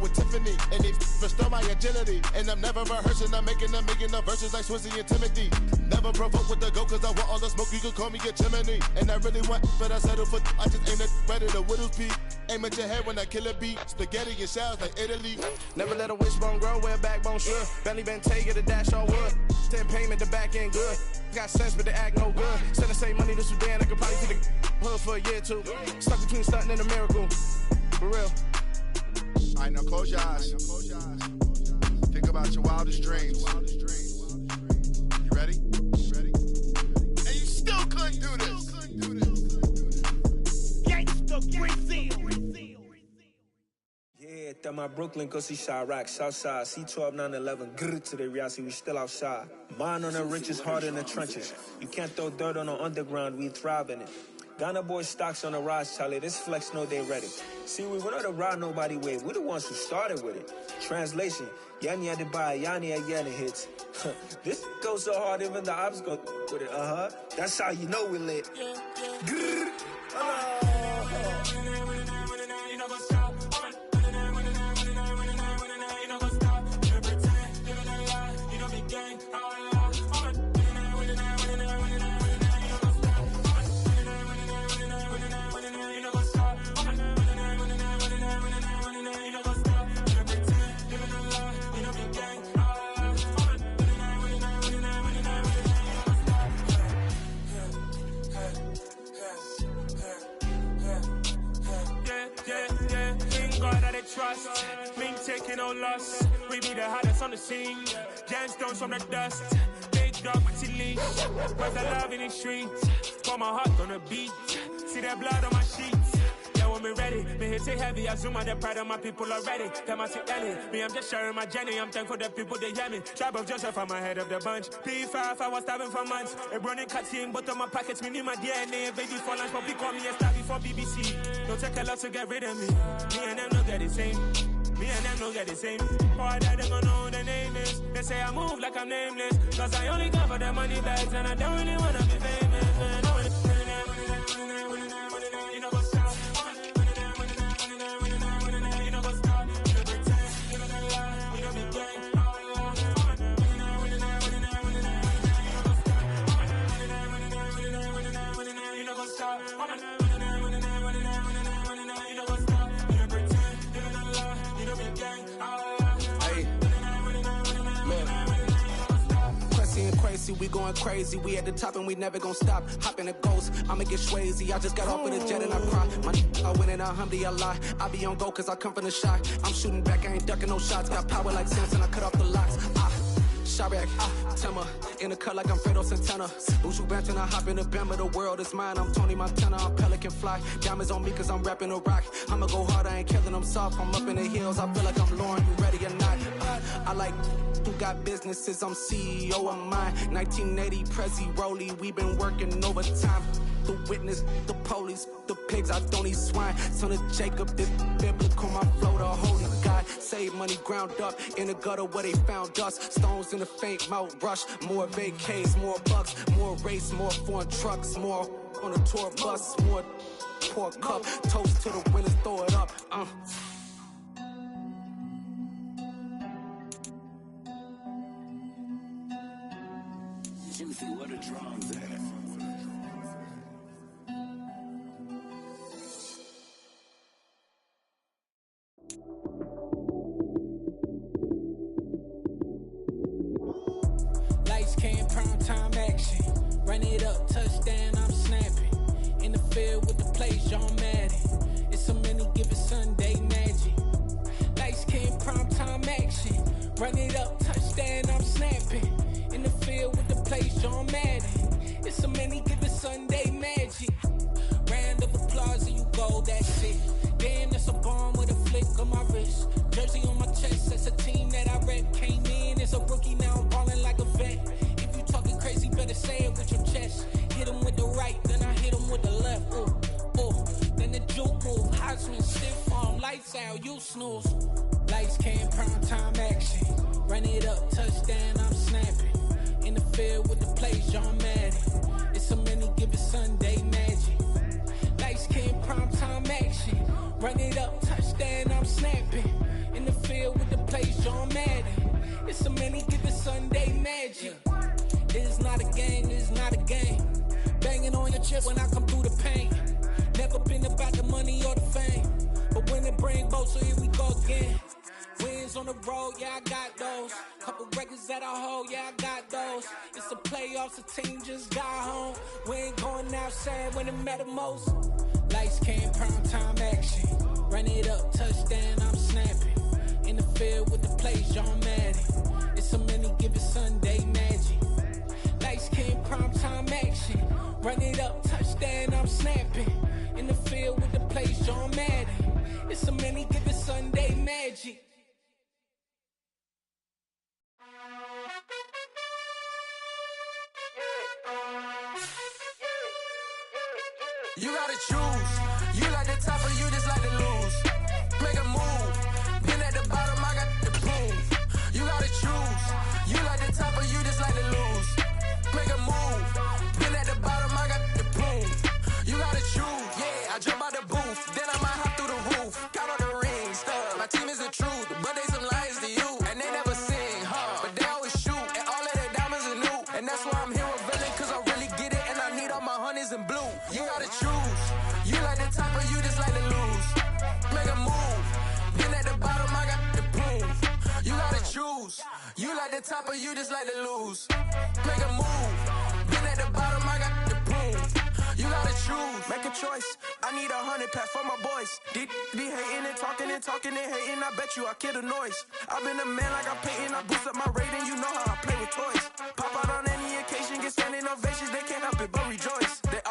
With Tiffany, and they restore my agility. And I'm never rehearsing, I'm making $1 million verses like Swizzy and Timothy. Never provoke with the go, cause I want all the smoke, you can call me a chimney. And I really want, but I settle for, I just ain't ready to Whittles Peak. Aim at your head when I kill a beat. Spaghetti and shells like Italy. Never let a wishbone grow where a backbone should. Belly been take it to dash all wood. 10 payment to back end good. Got sense, but they act no good. Send the same money to Sudan, I could probably take the hood for a year or two. Stuck between stunting and a miracle. For real. Alright, now close your eyes. Think about your wildest dreams. You ready? And you still couldn't do this. Gangsta Brazil. Yeah, the at my Brooklyn, go see Chirac, Southside, C12, 911, grrr to the reality, we still outside. Mine on the richest, heart in the trenches. You can't throw dirt on the underground, we thrive in it. Ghana boys stocks on the rise, Charlie, this flex know they ready. See, we went on the ride nobody wave, we the ones who started with it. Translation, Yani had to buy, Yani again it hits. This goes so hard, even the ops go with it, That's how you know we lit. Grrr. Trust, been taking no loss. We be the hottest on the scene. Gemstones from the dust. Big dog, my leash. Where's the love in the streets? Pour my heart on the beat. See that blood on my sheets. Yeah, when me ready, me hit it heavy. I zoom out the pride of my people already. Them I see Ellie. Me, I'm just sharing my journey. I'm thankful the people they hear me. Tribe of Joseph, I'm ahead of the bunch. P5, I was starving for months. A running cutting, but on my pockets, me need my DNA. Baby for lunch, but call me a star before BBC. Don't take a lot to get rid of me. Me and them don't get the same. Me and them don't get the same. Boy, that they gonna know the name is. They say I move like I'm nameless. Cause I only come for the money bags. And I don't really wanna be famous, man. You know what's up? You know what's up? You know pretend. You know that lie. You know be gang. You know what's up? Crazy, we going crazy. We at the top and we never gonna stop. Hop in a ghost, I'ma get swayzy. I just got off with a jet and I cry. I win in a Humvee, I lie. I be on go cause I come from the shot. I'm shooting back, I ain't ducking no shots. Got power like Samson, I cut off the locks. Chirac, Tema, in the cut like I'm Fredo Santana. Bushu Banton, I hop in the Bama, the world is mine. I'm Tony Montana, I'm Pelican Fly. Diamonds on me cause I'm rapping a rock. I'ma go hard, I ain't killing them soft. I'm up in the hills, I feel like I'm Lauren, you ready or not? I like who got businesses, I'm CEO of mine. 1980 Prezi Rolly, we been working overtime. The witness, the police, the pigs, I don't eat swine. Son of Jacob, this biblical, my flow, the holy God. Save money ground up in the gutter where they found us. Stones in the faint mouth rush. More vacays, more bucks, more race, more foreign trucks, more on a tour bus, more pork cup. Toast to the winners, throw it up. Juicy, what a drums at. Lights came, prime time action. Run it up, touchdown, I'm snapping. In the field with the plays, John Madden. It's a many given Sunday magic. Lights came, prime time action. Run it up, touchdown, I'm snapping. In the field with the plays, John Madden. It's a many given Sunday magic. Round of applause and you go, that's it. Damn, that's a bomb with a flick on my wrist. Jersey on my chest, that's a team that I rep. Came in as a rookie, now I'm ballin' like a vet. If you talking crazy, better say it with your chest. Hit him with the right, then I hit him with the left. Ooh, ooh, then the juke move. Heisman, stiff arm, lights out, you snooze. Lights came, prime time action. Run it up, touchdown, I'm snapping. In the field with the plays, John Madden. It's a many given Sunday magic. Lights came, prime time action. Run it up, touchdown, I'm snapping. In the field with the plays, John Madden. It's a many given Sunday magic. It is not a game, it is not a game. Banging on your chest when I come through the pain. Never been about the money or the fame. But when it bring both, so here we go again. Wins on the road, yeah, I got those. Couple records that I hold, yeah, I got those. It's the playoffs, the team just got home. We ain't going outside when it matter most. Lights came, prime time action. Run it up, touchdown, I'm snapping. In the field with the plays, John Madden. It's a many given Sunday magic. Lights came, prime time action. Run it up, touchdown, I'm snapping. In the field with the plays, John Madden. It's a many given Sunday magic. You gotta choose. You like the top or you just like to lose. Make a move. Been at the bottom, I got the prove. You gotta choose. You like the top or you just like to lose. Make a move. Been at the bottom, I got the prove. You gotta choose. Yeah, I jump out the booth. Then I might hop through the roof. Count on the rings, stuff. My team is the truth, but they some liars to you. And they never sing, but they always shoot. And all of their diamonds are new. And that's why I'm here with Villain, cause I really get it. And I need all my honeys in blue. You gotta choose. You like the top or you just like to lose. Make a move. Been at the bottom, I got the proof. You gotta choose. You like the top or you just like to lose. Make a move. Been at the bottom, I got the proof. You gotta choose. Make a choice. I need 100 pack for my boys. Be hating and talking and talking and hating. I bet you I kill the noise. I've been a man like I'm painting. I boost up my rating. You know how I play with toys. Pop out on any occasion, get standing ovations. They can't help it but rejoice. The